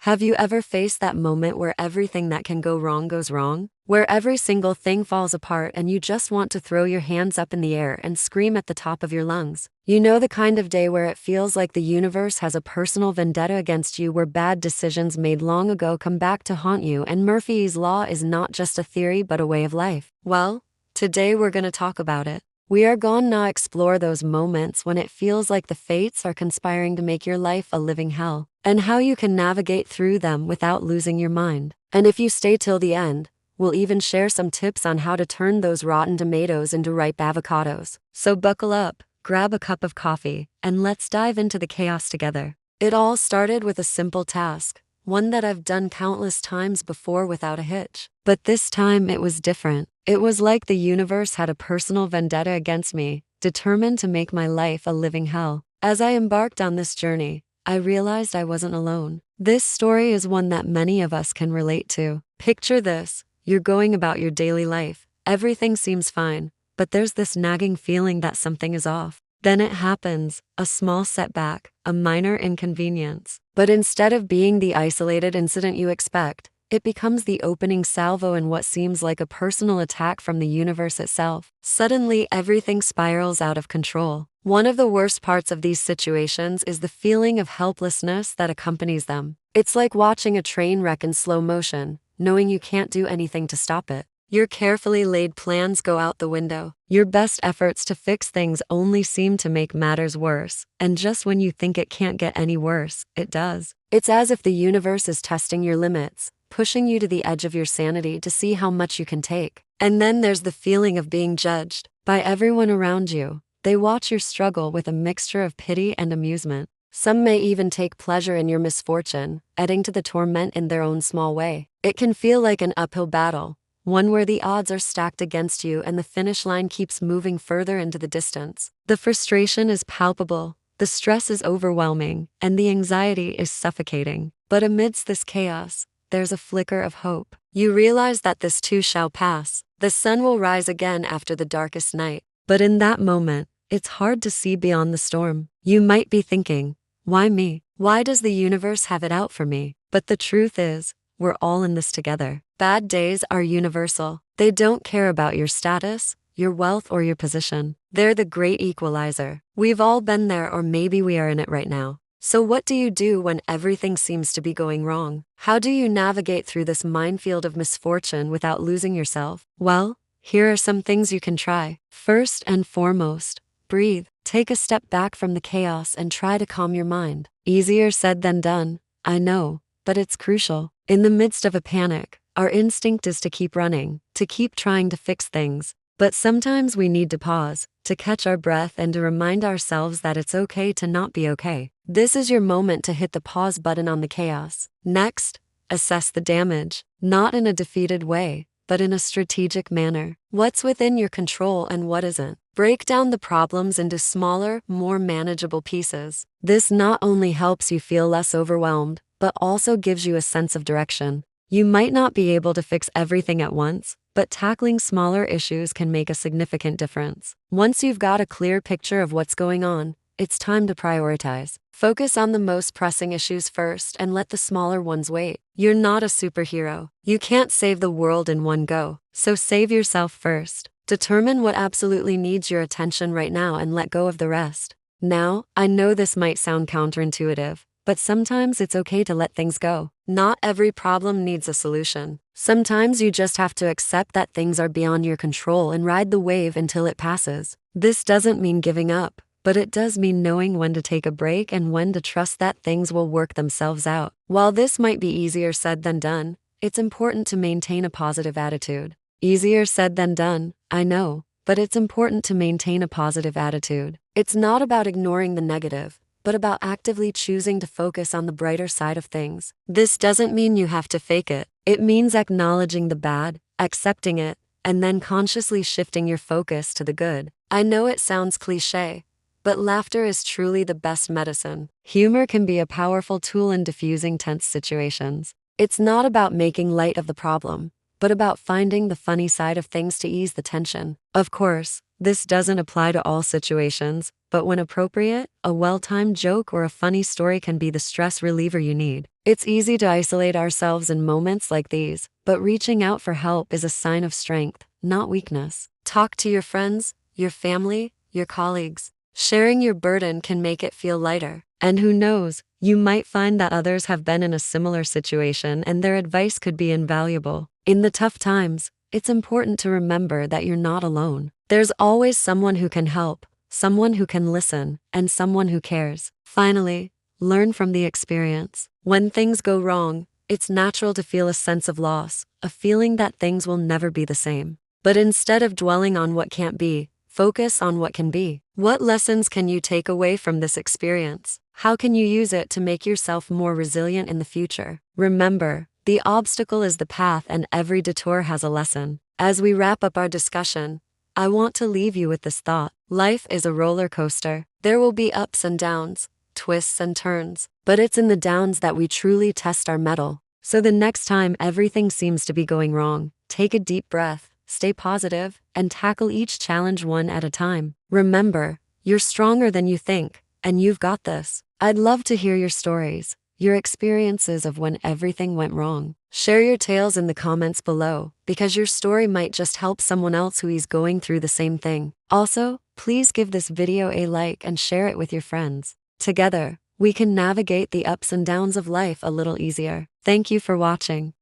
Have you ever faced that moment where everything that can go wrong goes wrong? Where every single thing falls apart and you just want to throw your hands up in the air and scream at the top of your lungs? You know, the kind of day where it feels like the universe has a personal vendetta against you, where bad decisions made long ago come back to haunt you and Murphy's Law is not just a theory but a way of life. Well, today we're gonna talk about it. We are gonna explore those moments when it feels like the fates are conspiring to make your life a living hell, and how you can navigate through them without losing your mind. And if you stay till the end, we'll even share some tips on how to turn those rotten tomatoes into ripe avocados. So buckle up, grab a cup of coffee, and let's dive into the chaos together. It all started with a simple task, one that I've done countless times before without a hitch. But this time it was different. It was like the universe had a personal vendetta against me, determined to make my life a living hell. As I embarked on this journey, I realized I wasn't alone. This story is one that many of us can relate to. Picture this: you're going about your daily life. Everything seems fine, but there's this nagging feeling that something is off. Then it happens, a small setback, a minor inconvenience. But instead of being the isolated incident you expect, it becomes the opening salvo in what seems like a personal attack from the universe itself. Suddenly, everything spirals out of control. One of the worst parts of these situations is the feeling of helplessness that accompanies them. It's like watching a train wreck in slow motion, knowing you can't do anything to stop it. Your carefully laid plans go out the window. Your best efforts to fix things only seem to make matters worse, and just when you think it can't get any worse, it does. It's as if the universe is testing your limits, pushing you to the edge of your sanity to see how much you can take. And then there's the feeling of being judged by everyone around you. They watch your struggle with a mixture of pity and amusement. Some may even take pleasure in your misfortune, adding to the torment in their own small way. It can feel like an uphill battle, one where the odds are stacked against you and the finish line keeps moving further into the distance. The frustration is palpable, the stress is overwhelming, and the anxiety is suffocating. But amidst this chaos, there's a flicker of hope. You realize that this too shall pass. The sun will rise again after the darkest night. But in that moment, it's hard to see beyond the storm. You might be thinking, why me? Why does the universe have it out for me? But the truth is, we're all in this together. Bad days are universal. They don't care about your status, your wealth, or your position. They're the great equalizer. We've all been there, or maybe we are in it right now. So what do you do when everything seems to be going wrong? How do you navigate through this minefield of misfortune without losing yourself? Well, here are some things you can try. First and foremost, breathe. Take a step back from the chaos and try to calm your mind. Easier said than done, I know, but it's crucial. In the midst of a panic, our instinct is to keep running, to keep trying to fix things. But sometimes we need to pause, to catch our breath, and to remind ourselves that it's okay to not be okay. This is your moment to hit the pause button on the chaos. Next, assess the damage, not in a defeated way, but in a strategic manner. What's within your control and what isn't? Break down the problems into smaller, more manageable pieces. This not only helps you feel less overwhelmed, but also gives you a sense of direction. You might not be able to fix everything at once, but tackling smaller issues can make a significant difference. Once you've got a clear picture of what's going on, it's time to prioritize. Focus on the most pressing issues first and let the smaller ones wait. You're not a superhero. You can't save the world in one go, so save yourself first. Determine what absolutely needs your attention right now and let go of the rest. Now, I know this might sound counterintuitive, but sometimes it's okay to let things go. Not every problem needs a solution. Sometimes you just have to accept that things are beyond your control and ride the wave until it passes. This doesn't mean giving up, but it does mean knowing when to take a break and when to trust that things will work themselves out. While this might be easier said than done, it's important to maintain a positive attitude. Easier said than done, I know, but it's important to maintain a positive attitude. It's not about ignoring the negative, but about actively choosing to focus on the brighter side of things. This doesn't mean you have to fake it. It means acknowledging the bad, accepting it, and then consciously shifting your focus to the good. I know it sounds cliché, but laughter is truly the best medicine. Humor can be a powerful tool in diffusing tense situations. It's not about making light of the problem, but about finding the funny side of things to ease the tension. Of course, this doesn't apply to all situations, but when appropriate, a well-timed joke or a funny story can be the stress reliever you need. It's easy to isolate ourselves in moments like these, but reaching out for help is a sign of strength, not weakness. Talk to your friends, your family, your colleagues. Sharing your burden can make it feel lighter. And who knows, you might find that others have been in a similar situation and their advice could be invaluable. In the tough times, it's important to remember that you're not alone. There's always someone who can help, someone who can listen, and someone who cares. Finally, learn from the experience. When things go wrong, it's natural to feel a sense of loss, a feeling that things will never be the same. But instead of dwelling on what can't be, focus on what can be. What lessons can you take away from this experience? How can you use it to make yourself more resilient in the future? Remember, the obstacle is the path and every detour has a lesson. As we wrap up our discussion, I want to leave you with this thought. Life is a roller coaster. There will be ups and downs, twists and turns, but it's in the downs that we truly test our mettle. So the next time everything seems to be going wrong, take a deep breath, stay positive, and tackle each challenge one at a time. Remember, you're stronger than you think, and you've got this. I'd love to hear your stories, your experiences of when everything went wrong. Share your tales in the comments below, because your story might just help someone else who is going through the same thing. Also, please give this video a like and share it with your friends. Together, we can navigate the ups and downs of life a little easier. Thank you for watching.